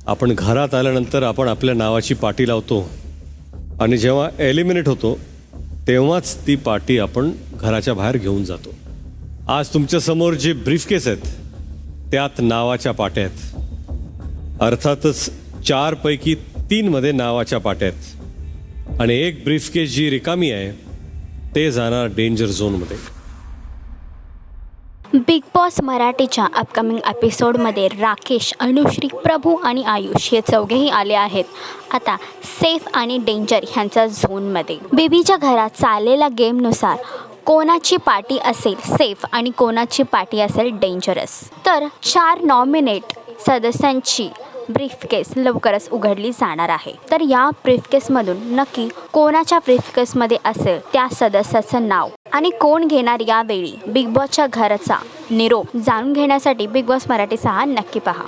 आपण घरात आल्यानंतर आपण आपल्या नावाची पाटी लावतो आणि जेव्हा एलिमिनेट होतो तेव्हाच ती पाटी आपण घराच्या बाहेर घेऊन जातो. आज तुमच्या समोर जे ब्रीफकेस आहेत त्यात नावाच्या पाट्या आहेत. अर्थातच 4 पैकी 3 मध्ये नावाच्या पाट्या आहेत आणि एक ब्रीफकेस जी रिकामी आहे ते जाणार डेंजर झोनमध्ये. बिग बॉस मराठीच्या अपकमिंग एपिसोडमध्ये राकेश, अनुश्री, प्रभू आणि आयुष हे चौघेही आले आहेत आता सेफ आणि डेंजर ह्यांच्या झोनमध्ये. बेबीच्या घरात चाललेल्या गेमनुसार कोणाची पार्टी असेल सेफ आणि कोणाची पार्टी असेल डेंजरस. तर 4 नॉमिनेट सदस्यांची ब्रीफकेस लवकरच उघडली जाणार आहे. तर या ब्रीफकेसमधून नक्की कोणाच्या ब्रीफकेसमध्ये असेल त्या सदस्याचं नाव आणि कोण घेणार यावेळी बिग बॉसच्या घराचा निरोप जाणून घेण्यासाठी बिग बॉस मराठी 6 नक्की पहा.